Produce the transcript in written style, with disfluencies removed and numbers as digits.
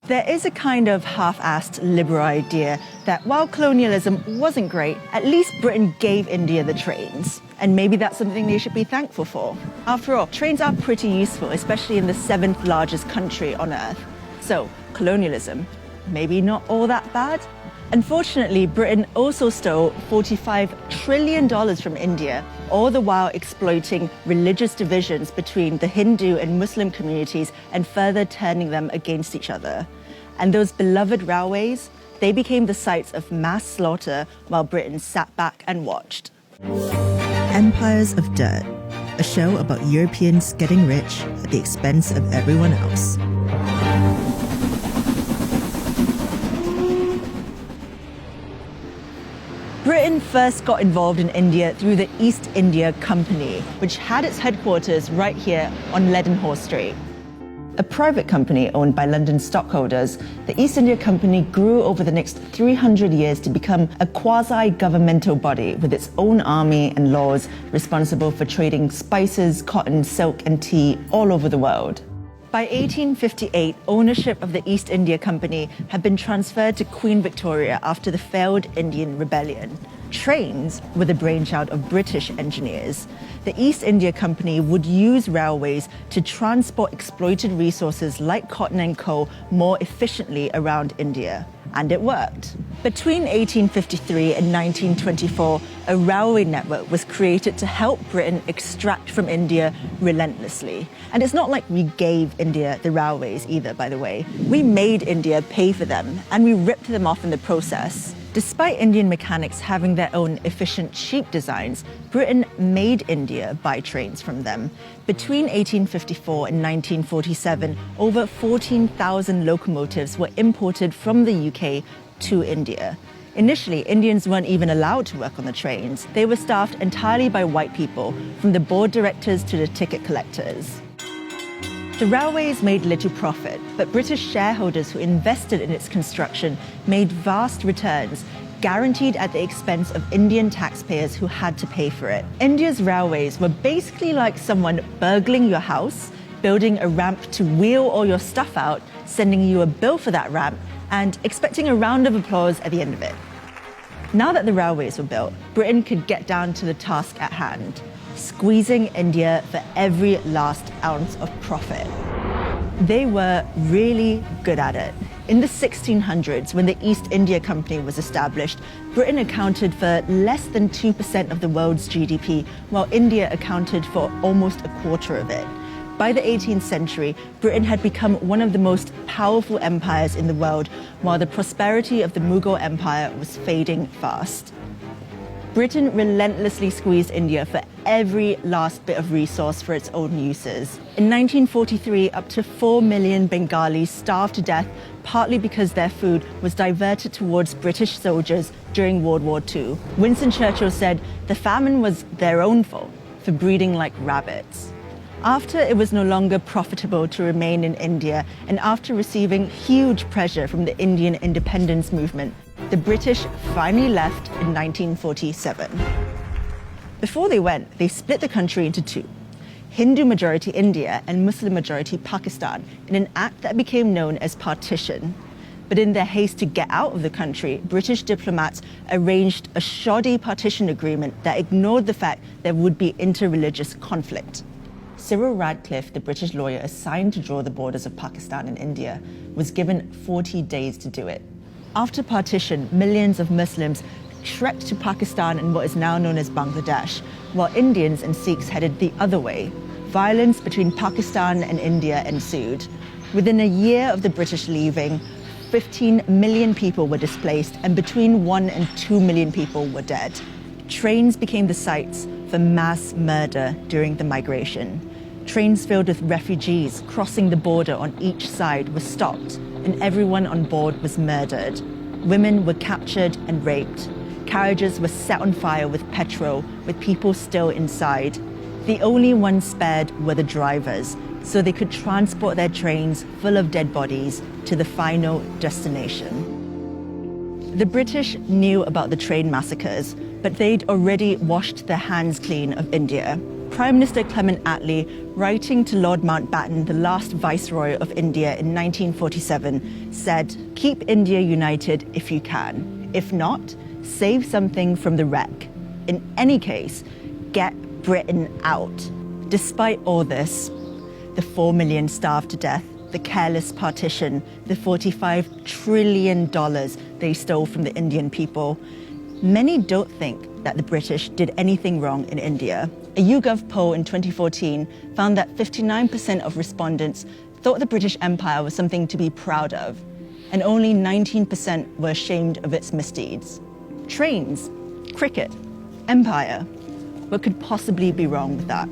There is a kind of half-assed liberal idea that while colonialism wasn't great, at least Britain gave India the trains. And maybe that's something they should be thankful for. After all, trains are pretty useful, especially in the 7th largest country on Earth. So, colonialism, maybe not all that bad? Unfortunately, Britain also stole $45 trillion from India, all the while exploiting religious divisions between the Hindu and Muslim communities and further turning them against each other. And those beloved railways, they became the sites of mass slaughter while Britain sat back and watched. Empires of Dirt, a show about Europeans getting rich at the expense of everyone else. Britain first got involved in India through the East India Company, which had its headquarters right here on Leadenhall Street. A private company owned by London stockholders, the East India Company grew over the next 300 years to become a quasi-governmental body with its own army and laws responsible for trading spices, cotton, silk, and tea all over the world. By 1858, ownership of the East India Company had been transferred to Queen Victoria after the failed Indian Rebellion. Trains were the brainchild of British engineers. The East India Company would use railways to transport exploited resources like cotton and coal more efficiently around India. And it worked. Between 1853 and 1924, a railway network was created to help Britain extract from India relentlessly. And it's not like we gave India the railways either, by the way. We made India pay for them, and we ripped them off in the process. Despite Indian mechanics having their own efficient, cheap designs, Britain made India buy trains from them. Between 1854 and 1947, over 14,000 locomotives were imported from the UK to India. Initially, Indians weren't even allowed to work on the trains. They were staffed entirely by white people, from the board directors to the ticket collectors. The railways made little profit, but British shareholders who invested in its construction made vast returns, guaranteed at the expense of Indian taxpayers who had to pay for it. India's railways were basically like someone burgling your house, building a ramp to wheel all your stuff out, sending you a bill for that ramp, and expecting a round of applause at the end of it. Now that the railways were built, Britain could get down to the task at hand, squeezing India for every last ounce of profit. They were really good at it. In the 1600s, when the East India Company was established, Britain accounted for less than 2% of the world's GDP, while India accounted for almost a quarter of it. By the 18th century, Britain had become one of the most powerful empires in the world, while the prosperity of the Mughal Empire was fading fast. Britain relentlessly squeezed India for every last bit of resource for its own uses. In 1943, up to 4 million Bengalis starved to death, partly because their food was diverted towards British soldiers during World War II. Winston Churchill said the famine was their own fault for breeding like rabbits. After it was no longer profitable to remain in India, and after receiving huge pressure from the Indian independence movement, the British finally left in 1947. Before they went, they split the country into two, Hindu-majority India and Muslim-majority Pakistan, in an act that became known as partition. But in their haste to get out of the country, British diplomats arranged a shoddy partition agreement that ignored the fact there would be inter-religious conflict. Cyril Radcliffe, the British lawyer assigned to draw the borders of Pakistan and India, was given 40 days to do it. After partition, millions of Muslims trekked to Pakistan and what is now known as Bangladesh, while Indians and Sikhs headed the other way. Violence between Pakistan and India ensued. Within a year of the British leaving, 15 million people were displaced, and between 1 and 2 million people were dead. Trains became the sites for mass murder during the migration. Trains filled with refugees crossing the border on each side were stopped, and everyone on board was murdered. Women were captured and raped. Carriages were set on fire with petrol, with people still inside. The only ones spared were the drivers, so they could transport their trains full of dead bodies to the final destination. The British knew about the train massacres, but they'd already washed their hands clean of India. Prime Minister Clement Attlee, writing to Lord Mountbatten, the last Viceroy of India in 1947, said, "Keep India united if you can. If not, save something from the wreck. In any case, get Britain out." Despite all this, the 4 million starved to death, the careless partition, the $45 trillion they stole from the Indian people, many don't think that the British did anything wrong in India. A YouGov poll in 2014 found that 59% of respondents thought the British Empire was something to be proud of, and only 19% were ashamed of its misdeeds. Trains, cricket, empire. What could possibly be wrong with that?